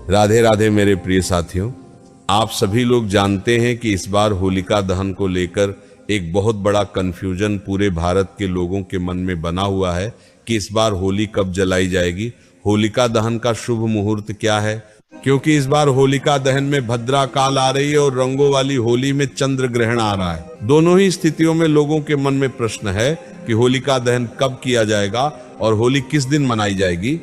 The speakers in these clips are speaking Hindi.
राधे राधे मेरे प्रिय साथियों, आप सभी लोग जानते हैं कि इस बार होलिका दहन को लेकर एक बहुत बड़ा कंफ्यूजन पूरे भारत के लोगों के मन में बना हुआ है कि इस बार होली कब जलाई जाएगी, होलिका दहन का शुभ मुहूर्त क्या है। क्योंकि इस बार होलिका दहन में भद्रा काल आ रही है और रंगों वाली होली में चंद्र ग्रहण आ रहा है। दोनों ही स्थितियों में लोगों के मन में प्रश्न है कि होलिका दहन कब किया जाएगा और होली किस दिन मनाई जाएगी।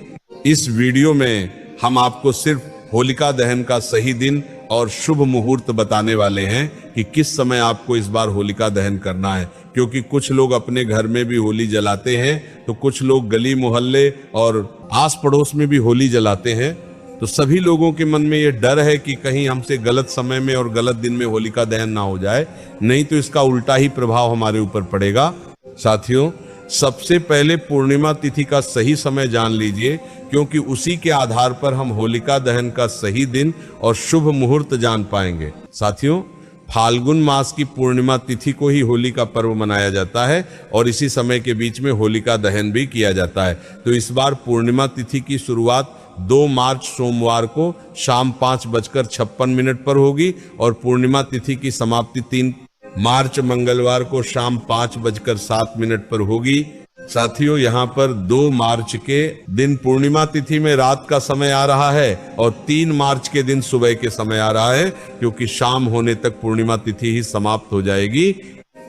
इस वीडियो में हम आपको सिर्फ होलिका दहन का सही दिन और शुभ मुहूर्त बताने वाले हैं कि किस समय आपको इस बार होलिका दहन करना है। क्योंकि कुछ लोग अपने घर में भी होली जलाते हैं, तो कुछ लोग गली मोहल्ले और आस पड़ोस में भी होली जलाते हैं। तो सभी लोगों के मन में ये डर है कि कहीं हमसे गलत समय में और गलत दिन में होलिका दहन ना हो जाए, नहीं तो इसका उल्टा ही प्रभाव हमारे ऊपर पड़ेगा। साथियों, सबसे पहले पूर्णिमा तिथि का सही समय जान लीजिए, क्योंकि उसी के आधार पर हम होलिका दहन का सही दिन और शुभ मुहूर्त जान पाएंगे। साथियों, फाल्गुन मास की पूर्णिमा तिथि को ही होली का पर्व मनाया जाता है और इसी समय के बीच में होलिका दहन भी किया जाता है। तो इस बार पूर्णिमा तिथि की शुरुआत 2 मार्च सोमवार को शाम 5:56 पर होगी और पूर्णिमा तिथि की समाप्ति 3 मार्च मंगलवार को शाम 5:07 पर होगी। साथियों, यहाँ पर 2 मार्च के दिन पूर्णिमा तिथि में रात का समय आ रहा है और 3 मार्च के दिन सुबह के समय आ रहा है, क्योंकि शाम होने तक पूर्णिमा तिथि ही समाप्त हो जाएगी।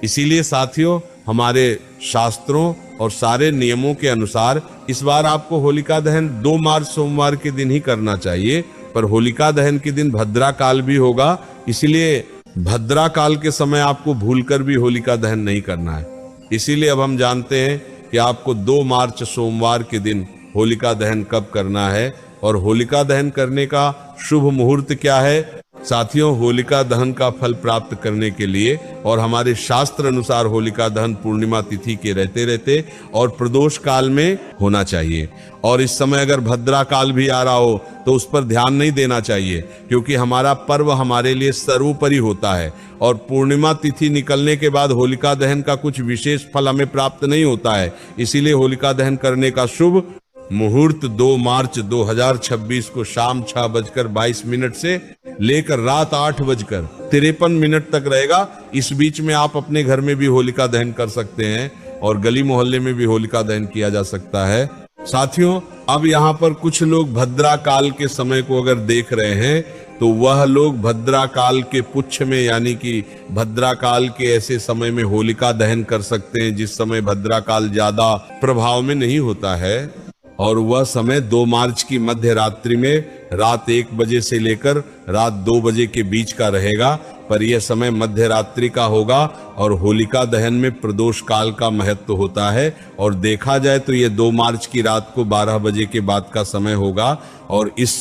इसीलिए साथियों, हमारे शास्त्रों और सारे नियमों के अनुसार इस बार आपको होलिका दहन 2 मार्च सोमवार के दिन ही करना चाहिए। पर होलिका दहन के दिन भद्रा काल भी होगा, इसीलिए भद्रा काल के समय आपको भूलकर भी होलिका दहन नहीं करना है। इसीलिए अब हम जानते हैं कि आपको 2 मार्च सोमवार के दिन होलिका दहन कब करना है और होलिका दहन करने का शुभ मुहूर्त क्या है। साथियों, होलिका दहन का फल प्राप्त करने के लिए और हमारे शास्त्र अनुसार होलिका दहन पूर्णिमा तिथि के रहते रहते और प्रदोष काल में होना चाहिए। और इस समय अगर भद्रा काल भी आ रहा हो तो उस पर ध्यान नहीं देना चाहिए, क्योंकि हमारा पर्व हमारे लिए सर्वोपरि होता है और पूर्णिमा तिथि निकलने के बाद होलिका दहन का कुछ विशेष फल हमें प्राप्त नहीं होता है। इसीलिए होलिका दहन करने का शुभ मुहूर्त 2 मार्च 2026 को शाम 6:22 से लेकर रात 8:53 तक रहेगा। इस बीच में आप अपने घर में भी होलिका दहन कर सकते हैं और गली मोहल्ले में भी होलिका दहन किया जा सकता है। साथियों, अब यहाँ पर कुछ लोग भद्रा काल के समय को अगर देख रहे हैं तो वह लोग भद्रा काल के पुच्छ में, यानी कि भद्रा काल के ऐसे समय में होलिका दहन कर सकते हैं जिस समय भद्रा काल ज्यादा प्रभाव में नहीं होता है। और वह समय 2 मार्च की मध्य रात्रि में रात 1 बजे से लेकर रात 2 बजे के बीच का रहेगा। पर यह समय मध्य रात्रि का होगा और होलिका दहन में प्रदोष काल का महत्व होता है। और देखा जाए तो यह 2 मार्च की रात को 12 बजे के बाद का समय होगा और इस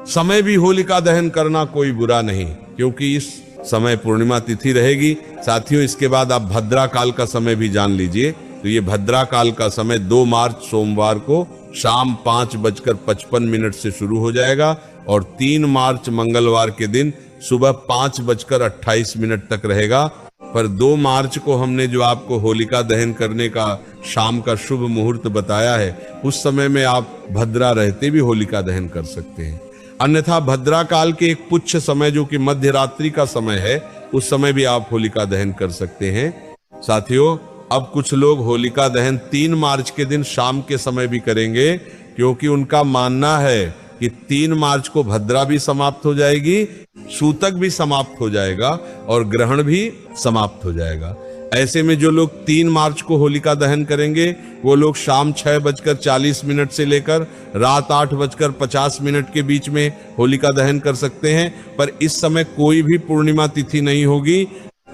समय भी होलिका दहन करना कोई बुरा नहीं, क्योंकि इस समय पूर्णिमा तिथि रहेगी। साथियों, इसके बाद आप भद्रा काल का समय भी जान लीजिए। तो ये भद्रा काल का समय 2 मार्च सोमवार को शाम 5:55 से शुरू हो जाएगा और 3 मार्च मंगलवार के दिन सुबह 5:28 तक रहेगा। पर 2 मार्च को हमने जो आपको होलिका दहन करने का शाम का शुभ मुहूर्त बताया है, उस समय में आप भद्रा रहते भी होलिका दहन कर सकते हैं। अन्यथा भद्रा काल के एक पुच्छ समय जो कि मध्य रात्रि का समय है, उस समय भी आप होलिका दहन कर सकते हैं। साथियों, अब कुछ लोग होलिका दहन 3 मार्च के दिन शाम के समय भी करेंगे, क्योंकि उनका मानना है कि 3 मार्च को भद्रा भी समाप्त हो जाएगी, सूतक भी समाप्त हो जाएगा और ग्रहण भी समाप्त हो जाएगा। ऐसे में जो लोग 3 मार्च को होलिका दहन करेंगे वो लोग शाम 6:40 से लेकर रात 8:50 के बीच में होलिका दहन कर सकते हैं। पर इस समय कोई भी पूर्णिमा तिथि नहीं होगी,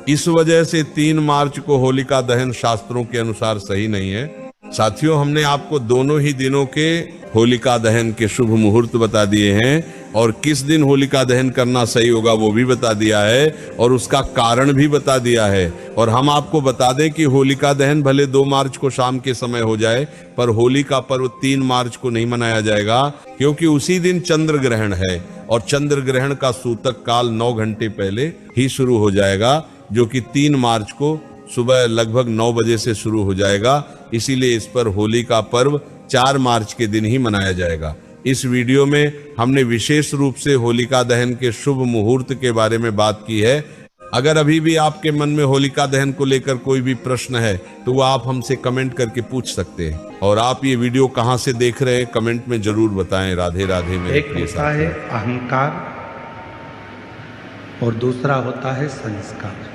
इस वजह से 3 मार्च को होलिका दहन शास्त्रों के अनुसार सही नहीं है। साथियों, हमने आपको दोनों ही दिनों के होलिका दहन के शुभ मुहूर्त बता दिए हैं और किस दिन होलिका दहन करना सही होगा वो भी बता दिया है और उसका कारण भी बता दिया है। और हम आपको बता दें कि होलिका दहन भले 2 मार्च को शाम के समय हो जाए, पर होली का पर्व 3 मार्च को नहीं मनाया जाएगा, क्योंकि उसी दिन चंद्र ग्रहण है और चंद्र ग्रहण का सूतक काल 9 घंटे पहले ही शुरू हो जाएगा, जो कि 3 मार्च को सुबह लगभग 9 बजे से शुरू हो जाएगा। इसीलिए इस पर होली का पर्व 4 मार्च के दिन ही मनाया जाएगा। इस वीडियो में हमने विशेष रूप से होलिका दहन के शुभ मुहूर्त के बारे में बात की है। अगर अभी भी आपके मन में होलिका दहन को लेकर कोई भी प्रश्न है तो वो आप हमसे कमेंट करके पूछ सकते हैं। और आप ये वीडियो कहाँ से देख रहे हैं कमेंट में जरूर बताएं। राधे राधे मेरे प्रिय एक होता है अहंकार और दूसरा होता है संस्कार।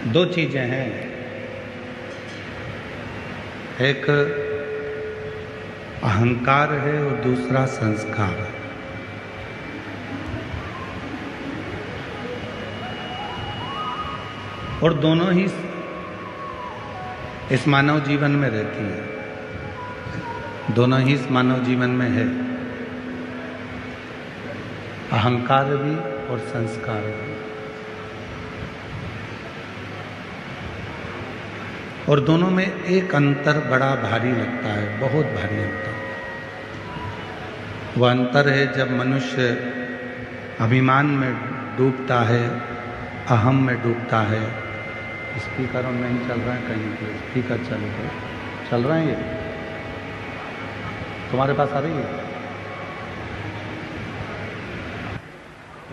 दो चीजें हैं, एक अहंकार है और दूसरा संस्कार है। और दोनों ही इस मानव जीवन में रहती है, दोनों ही इस मानव जीवन में है, अहंकार भी और संस्कार भी। और दोनों में एक अंतर बड़ा भारी लगता है, बहुत भारी अंतर। वह अंतर है जब मनुष्य अभिमान में डूबता है, अहम में डूबता है। स्पीकर ऑन नहीं चल रहा है, कहीं पे स्पीकर चल रहा है, ये तुम्हारे पास आ रही है?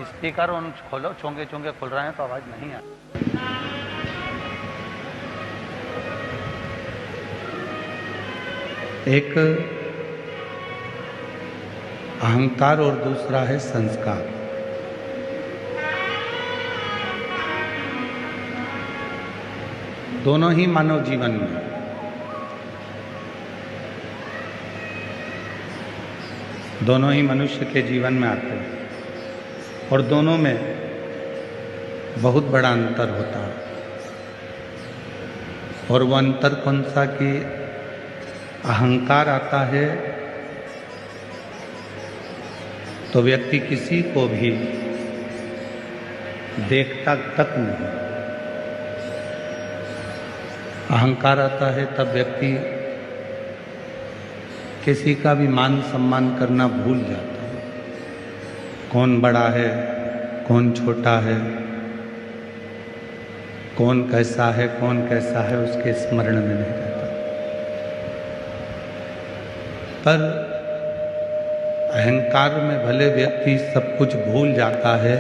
स्पीकर ऑन खोलो, चोंगे चोंगे खुल रहे हैं तो आवाज नहीं आ रही। एक अहंकार और दूसरा है संस्कार। दोनों ही मानव जीवन में, दोनों ही मनुष्य के जीवन में आते हैं और दोनों में बहुत बड़ा अंतर होता है। और वो अंतर कौन सा कि अहंकार आता है तो व्यक्ति किसी को भी देखता तक नहीं। अहंकार आता है तब व्यक्ति किसी का भी मान सम्मान करना भूल जाता है। कौन बड़ा है, कौन छोटा है, कौन कैसा है, कौन कैसा है, उसके स्मरण में नहीं रहता। पर अहंकार में भले व्यक्ति सब कुछ भूल जाता है,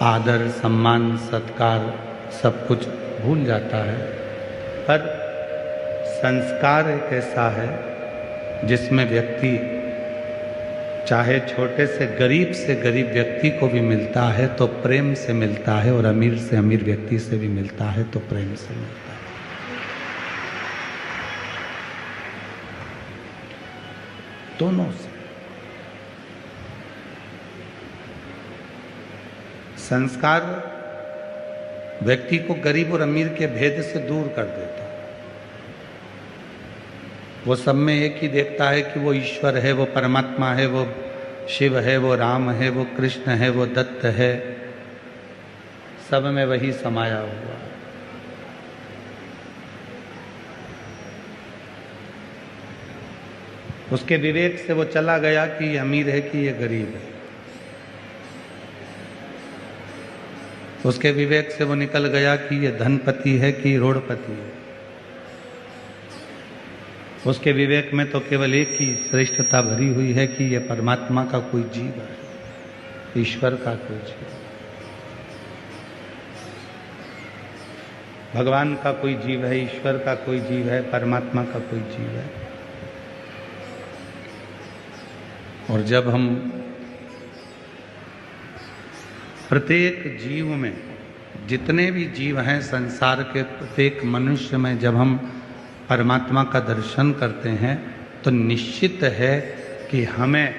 आदर सम्मान सत्कार सब कुछ भूल जाता है, पर संस्कार एक ऐसा है जिसमें व्यक्ति चाहे छोटे से गरीब व्यक्ति को भी मिलता है तो प्रेम से मिलता है, और अमीर से अमीर व्यक्ति से भी मिलता है तो प्रेम से मिलता है। दोनों से संस्कार व्यक्ति को गरीब और अमीर के भेद से दूर कर देता है। वो सब में एक ही देखता है कि वो ईश्वर है, वो परमात्मा है, वो शिव है, वो राम है, वो कृष्ण है, वो दत्त है, सब में वही समाया हुआ है। उसके विवेक से वो चला गया कि ये अमीर है कि ये गरीब है। उसके विवेक से वो निकल गया कि ये धनपति है कि रोडपति है। उसके विवेक में तो केवल एक ही श्रेष्ठता भरी हुई है कि ये परमात्मा का कोई जीव है, ईश्वर का कोई जीव, भगवान का कोई जीव है, ईश्वर का कोई जीव है, परमात्मा का कोई जीव है। और जब हम प्रत्येक जीव में, जितने भी जीव हैं संसार के प्रत्येक मनुष्य में, जब हम परमात्मा का दर्शन करते हैं तो निश्चित है कि हमें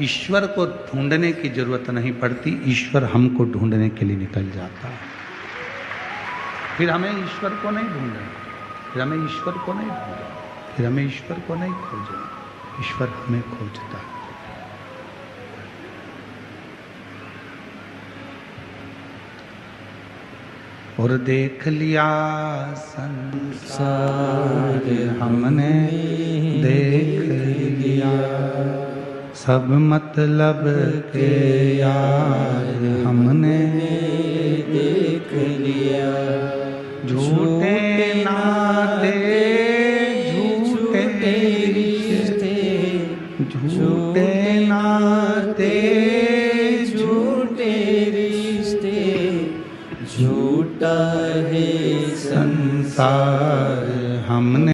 ईश्वर को ढूंढने की जरूरत नहीं पड़ती, ईश्वर हमको ढूंढने के लिए निकल जाता है। फिर हमें ईश्वर को नहीं ढूंढना, फिर हमें ईश्वर को नहीं ढूंढना, फिर हमें ईश्वर को नहीं खोजना, ईश्वर हमें खोजता है। और देख लिया संसार हमने, देख लिया सब मतलब के यार हमने, देख लिया झूठे नाते झूठे रिश्ते, झूठे नाते झूठे रिश्ते, झूठा है संसार हमने